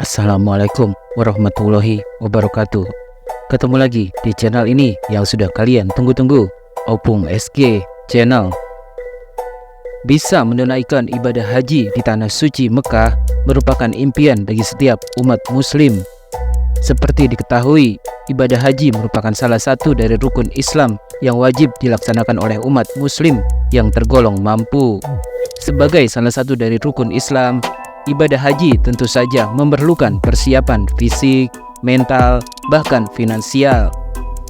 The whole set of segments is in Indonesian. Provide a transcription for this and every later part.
Assalamualaikum warahmatullahi wabarakatuh. Ketemu lagi di channel ini yang sudah kalian tunggu-tunggu, Opung SG Channel. Bisa menunaikan ibadah haji di tanah suci Mekah merupakan impian bagi setiap umat muslim. Seperti diketahui, ibadah haji merupakan salah satu dari rukun Islam yang wajib dilaksanakan oleh umat muslim yang tergolong mampu. Sebagai salah satu dari rukun Islam, ibadah haji tentu saja memerlukan persiapan fisik, mental, bahkan finansial.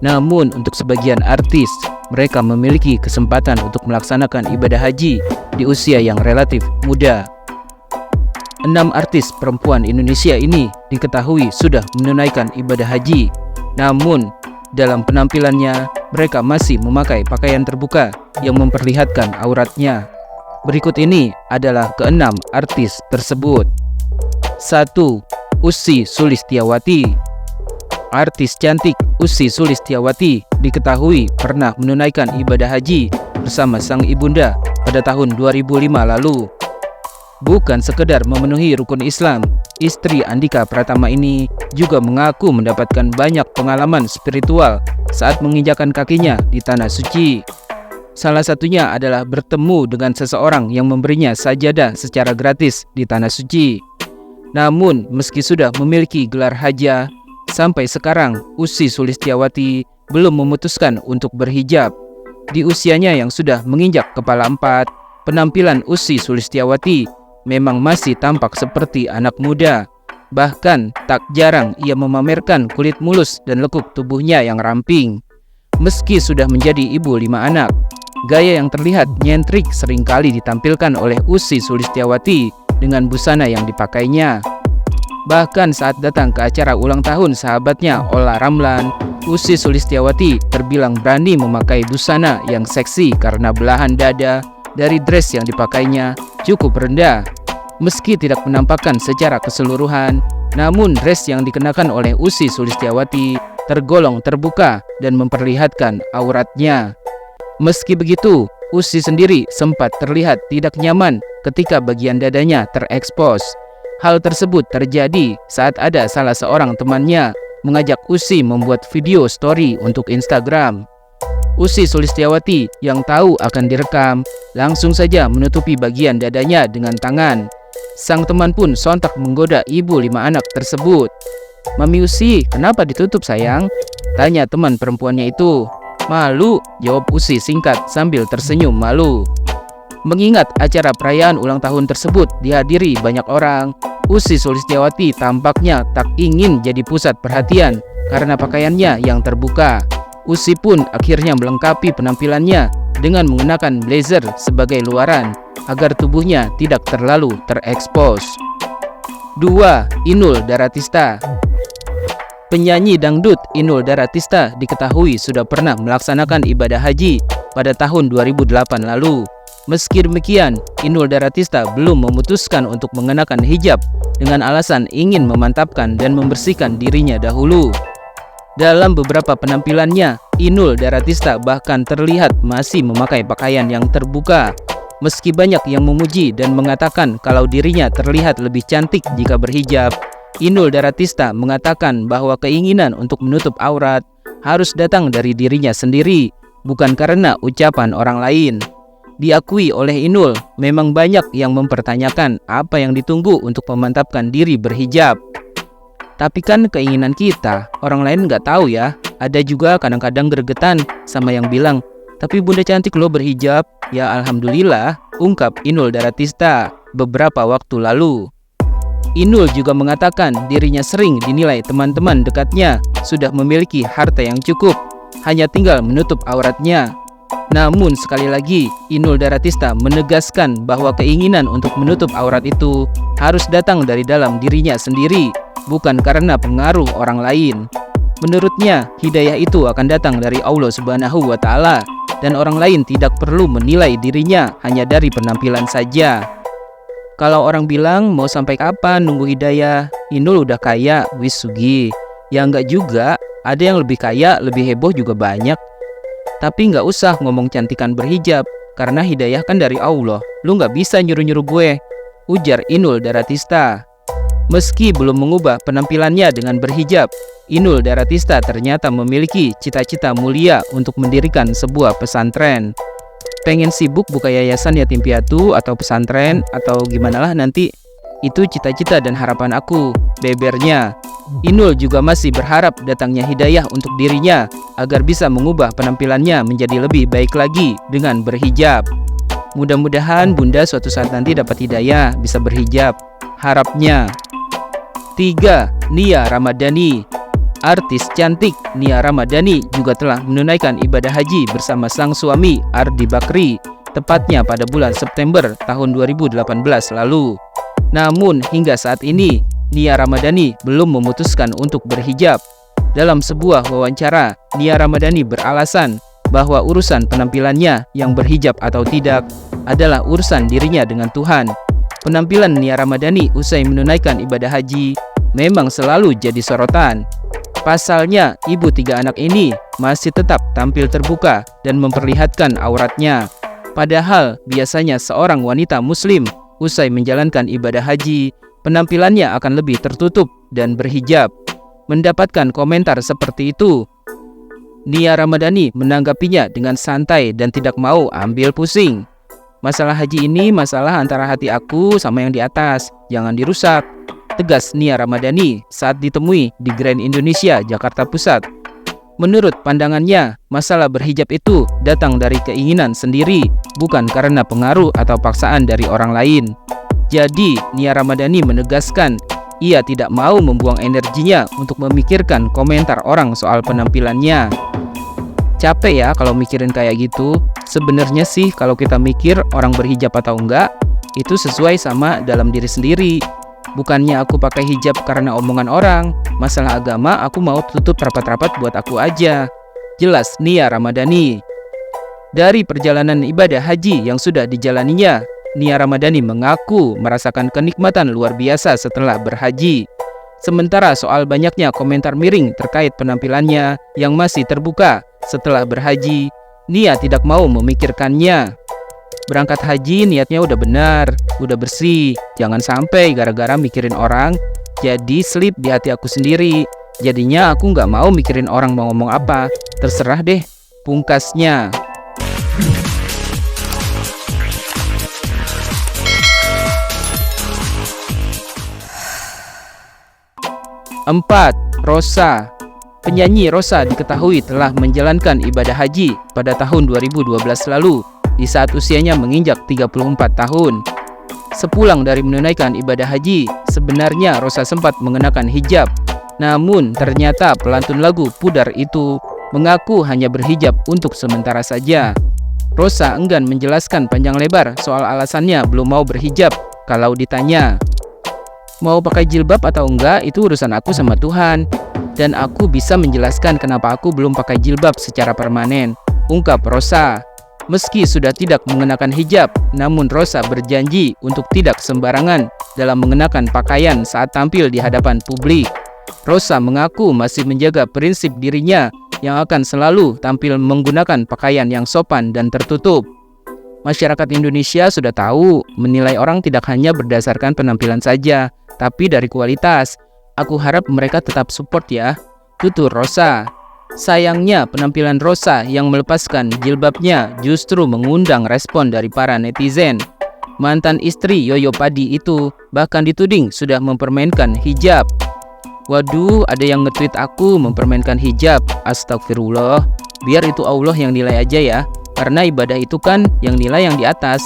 Namun untuk sebagian artis, mereka memiliki kesempatan untuk melaksanakan ibadah haji di usia yang relatif muda. 6 artis perempuan Indonesia ini diketahui sudah menunaikan ibadah haji. Namun dalam penampilannya, mereka masih memakai pakaian terbuka yang memperlihatkan auratnya. Berikut ini adalah ke-6 artis tersebut. 1. Ussy Sulistyawati. Artis cantik Ussy Sulistyawati diketahui pernah menunaikan ibadah haji bersama sang ibunda pada tahun 2005 lalu. Bukan sekedar memenuhi rukun Islam, istri Andhika Pratama ini juga mengaku mendapatkan banyak pengalaman spiritual saat menginjakan kakinya di tanah suci. Salah satunya adalah bertemu dengan seseorang yang memberinya sajadah secara gratis di tanah suci. Namun, meski sudah memiliki gelar haja, sampai sekarang Ussy Sulistyawati belum memutuskan untuk berhijab. Di usianya yang sudah menginjak kepala 4, penampilan Ussy Sulistyawati memang masih tampak seperti anak muda. Bahkan, tak jarang ia memamerkan kulit mulus dan lekuk tubuhnya yang ramping. Meski sudah menjadi ibu 5 anak, gaya yang terlihat nyentrik seringkali ditampilkan oleh Ussy Sulistyawati dengan busana yang dipakainya. Bahkan saat datang ke acara ulang tahun sahabatnya Olla Ramlan, Ussy Sulistyawati terbilang berani memakai busana yang seksi karena belahan dada dari dress yang dipakainya cukup rendah. Meski tidak menampakkan secara keseluruhan, namun dress yang dikenakan oleh Ussy Sulistyawati tergolong terbuka dan memperlihatkan auratnya. Meski begitu, Ussy sendiri sempat terlihat tidak nyaman ketika bagian dadanya terekspos. Hal tersebut terjadi saat ada salah seorang temannya mengajak Ussy membuat video story untuk Instagram. Ussy Sulistyawati yang tahu akan direkam, langsung saja menutupi bagian dadanya dengan tangan. Sang teman pun sontak menggoda ibu 5 anak tersebut. "Mami Ussy, kenapa ditutup sayang?" tanya teman perempuannya itu. "Malu," jawab Ussy singkat sambil tersenyum malu. Mengingat acara perayaan ulang tahun tersebut dihadiri banyak orang, Ussy Sulistyawati tampaknya tak ingin jadi pusat perhatian karena pakaiannya yang terbuka. Ussy pun akhirnya melengkapi penampilannya dengan mengenakan blazer sebagai luaran agar tubuhnya tidak terlalu terekspos. 2. Inul Daratista. Penyanyi dangdut Inul Daratista diketahui sudah pernah melaksanakan ibadah haji pada tahun 2008 lalu. Meski demikian, Inul Daratista belum memutuskan untuk mengenakan hijab dengan alasan ingin memantapkan dan membersihkan dirinya dahulu. Dalam beberapa penampilannya, Inul Daratista bahkan terlihat masih memakai pakaian yang terbuka. Meski banyak yang memuji dan mengatakan kalau dirinya terlihat lebih cantik jika berhijab, Inul Daratista mengatakan bahwa keinginan untuk menutup aurat harus datang dari dirinya sendiri, bukan karena ucapan orang lain. Diakui oleh Inul, memang banyak yang mempertanyakan apa yang ditunggu untuk memantapkan diri berhijab. Tapi kan keinginan kita, orang lain nggak tahu ya. Ada juga kadang-kadang gregetan sama yang bilang, "Tapi bunda cantik lo berhijab." "Ya alhamdulillah," ungkap Inul Daratista beberapa waktu lalu. Inul juga mengatakan dirinya sering dinilai teman-teman dekatnya sudah memiliki harta yang cukup, hanya tinggal menutup auratnya. Namun sekali lagi, Inul Daratista menegaskan bahwa keinginan untuk menutup aurat itu harus datang dari dalam dirinya sendiri, bukan karena pengaruh orang lain. Menurutnya, hidayah itu akan datang dari Allah Subhanahu wa Ta'ala, dan orang lain tidak perlu menilai dirinya hanya dari penampilan saja. Kalau orang bilang mau sampai kapan nunggu hidayah, Inul udah kaya, wis sugi. Ya enggak juga, ada yang lebih kaya, lebih heboh juga banyak. Tapi nggak usah ngomong cantikan berhijab, karena hidayah kan dari Allah. Lu nggak bisa nyuruh-nyuruh gue, ujar Inul Daratista. Meski belum mengubah penampilannya dengan berhijab, Inul Daratista ternyata memiliki cita-cita mulia untuk mendirikan sebuah pesantren. Pengen sibuk buka yayasan yatim piatu atau pesantren atau gimana lah nanti. Itu cita-cita dan harapan aku, bebernya. Inul juga masih berharap datangnya hidayah untuk dirinya agar bisa mengubah penampilannya menjadi lebih baik lagi dengan berhijab. Mudah-mudahan Bunda suatu saat nanti dapat hidayah bisa berhijab. Harapnya. 3. Nia Ramadhani. Artis cantik Nia Ramadhani juga telah menunaikan ibadah haji bersama sang suami Ardi Bakri, tepatnya pada bulan September tahun 2018 lalu. Namun hingga saat ini, Nia Ramadhani belum memutuskan untuk berhijab. Dalam sebuah wawancara, Nia Ramadhani beralasan bahwa urusan penampilannya yang berhijab atau tidak adalah urusan dirinya dengan Tuhan. Penampilan Nia Ramadhani usai menunaikan ibadah haji memang selalu jadi sorotan. Pasalnya, ibu 3 anak ini masih tetap tampil terbuka dan memperlihatkan auratnya. Padahal biasanya seorang wanita muslim usai menjalankan ibadah haji, penampilannya akan lebih tertutup dan berhijab. Mendapatkan komentar seperti itu, Nia Ramadhani menanggapinya dengan santai dan tidak mau ambil pusing. Masalah haji ini masalah antara hati aku sama yang di atas, jangan dirusak, tegas Nia Ramadhani saat ditemui di Grand Indonesia, Jakarta Pusat. Menurut pandangannya, masalah berhijab itu datang dari keinginan sendiri, bukan karena pengaruh atau paksaan dari orang lain. Jadi, Nia Ramadhani menegaskan, ia tidak mau membuang energinya untuk memikirkan komentar orang soal penampilannya. Capek ya kalau mikirin kayak gitu. Sebenarnya sih kalau kita mikir orang berhijab atau enggak, itu sesuai sama dalam diri sendiri. Bukannya aku pakai hijab karena omongan orang. Masalah agama aku mau tutup rapat-rapat buat aku aja. Jelas Nia Ramadhani. Dari perjalanan ibadah haji yang sudah dijalaninya, Nia Ramadhani mengaku merasakan kenikmatan luar biasa setelah berhaji. Sementara soal banyaknya komentar miring terkait penampilannya yang masih terbuka setelah berhaji, Nia tidak mau memikirkannya. Berangkat haji niatnya udah benar, udah bersih. Jangan sampai gara-gara mikirin orang jadi slip di hati aku sendiri. Jadinya aku nggak mau mikirin orang mau ngomong apa. Terserah deh, pungkasnya. Empat, Rosa. Penyanyi Rosa diketahui telah menjalankan ibadah haji pada tahun 2012 lalu di saat usianya menginjak 34 tahun. Sepulang dari menunaikan ibadah haji, sebenarnya Rosa sempat mengenakan hijab. Namun ternyata pelantun lagu Pudar itu mengaku hanya berhijab untuk sementara saja. Rosa enggan menjelaskan panjang lebar soal alasannya belum mau berhijab. Kalau ditanya, mau pakai jilbab atau enggak itu urusan aku sama Tuhan. Dan aku bisa menjelaskan kenapa aku belum pakai jilbab secara permanen, ungkap Rosa. Meski sudah tidak mengenakan hijab, namun Rosa berjanji untuk tidak sembarangan dalam mengenakan pakaian saat tampil di hadapan publik. Rosa mengaku masih menjaga prinsip dirinya yang akan selalu tampil menggunakan pakaian yang sopan dan tertutup. Masyarakat Indonesia sudah tahu, menilai orang tidak hanya berdasarkan penampilan saja, tapi dari kualitas. Aku harap mereka tetap support ya, tutur Rosa. Sayangnya penampilan Rosa yang melepaskan jilbabnya justru mengundang respon dari para netizen. Mantan istri Yoyo Padi itu bahkan dituding sudah mempermainkan hijab. Waduh, ada yang nge-tweet aku mempermainkan hijab. Astagfirullah, biar itu Allah yang nilai aja ya. Karena ibadah itu kan yang nilai yang di atas.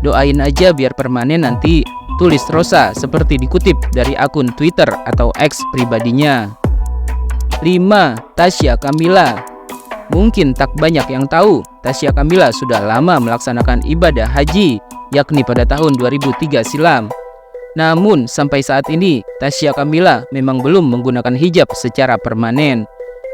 Doain aja biar permanen nanti, tulis Rosa seperti dikutip dari akun Twitter atau X pribadinya. 5. Tasya Kamila. Mungkin tak banyak yang tahu, Tasya Kamila sudah lama melaksanakan ibadah haji, yakni pada tahun 2003 silam. Namun sampai saat ini, Tasya Kamila memang belum menggunakan hijab secara permanen.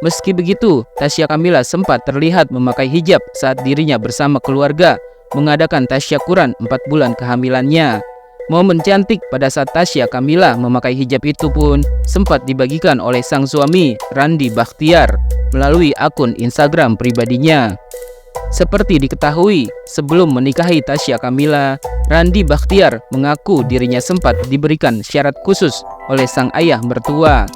Meski begitu, Tasya Kamila sempat terlihat memakai hijab saat dirinya bersama keluarga mengadakan tasyakuran 4 bulan kehamilannya. Momen cantik pada saat Tasya Kamila memakai hijab itu pun sempat dibagikan oleh sang suami Randi Bakhtiar melalui akun Instagram pribadinya. Seperti diketahui, sebelum menikahi Tasya Kamila, Randi Bachtiar mengaku dirinya sempat diberikan syarat khusus oleh sang ayah mertua.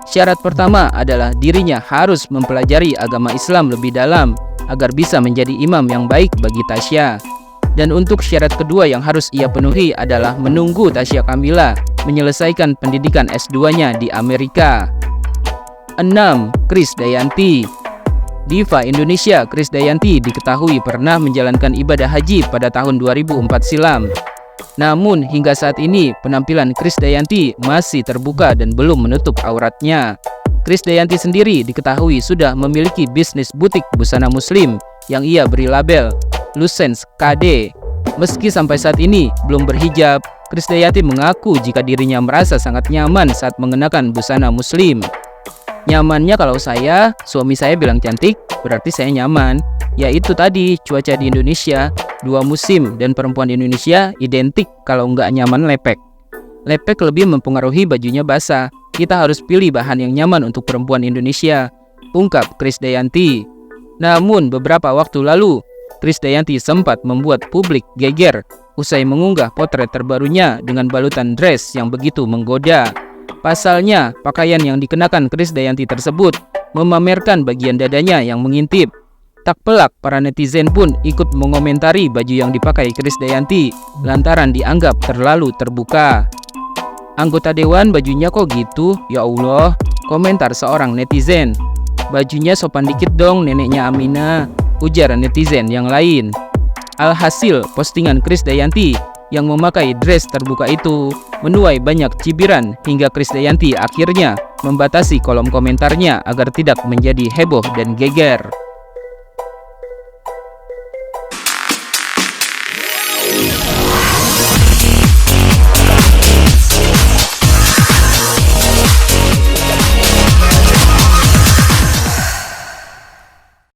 Syarat pertama adalah dirinya harus mempelajari agama Islam lebih dalam agar bisa menjadi imam yang baik bagi Tasya. Dan untuk syarat kedua yang harus ia penuhi adalah menunggu Tasya Kamila menyelesaikan pendidikan S2-nya di Amerika. 6. Krisdayanti. Diva Indonesia Krisdayanti diketahui pernah menjalankan ibadah haji pada tahun 2004 silam. Namun hingga saat ini penampilan Krisdayanti masih terbuka dan belum menutup auratnya. Krisdayanti sendiri diketahui sudah memiliki bisnis butik busana muslim yang ia beri label Lucens KD. Meski sampai saat ini belum berhijab, Krisdayanti mengaku jika dirinya merasa sangat nyaman saat mengenakan busana muslim. Nyamannya kalau suami saya bilang cantik, berarti saya nyaman. Ya itu tadi, cuaca di Indonesia, 2 musim dan perempuan di Indonesia identik kalau nggak nyaman lepek. Lepek lebih mempengaruhi bajunya basah. Kita harus pilih bahan yang nyaman untuk perempuan Indonesia, ungkap Krisdayanti. Namun beberapa waktu lalu, Krisdayanti sempat membuat publik geger usai mengunggah potret terbarunya dengan balutan dress yang begitu menggoda. Pasalnya, pakaian yang dikenakan Krisdayanti tersebut memamerkan bagian dadanya yang mengintip. Tak pelak, para netizen pun ikut mengomentari baju yang dipakai Krisdayanti lantaran dianggap terlalu terbuka. Anggota dewan bajunya kok gitu? Ya Allah, komentar seorang netizen. Bajunya sopan dikit dong neneknya Amina, ujar netizen yang lain. Alhasil, postingan Krisdayanti yang memakai dress terbuka itu menuai banyak cibiran hingga Krisdayanti akhirnya membatasi kolom komentarnya agar tidak menjadi heboh dan geger.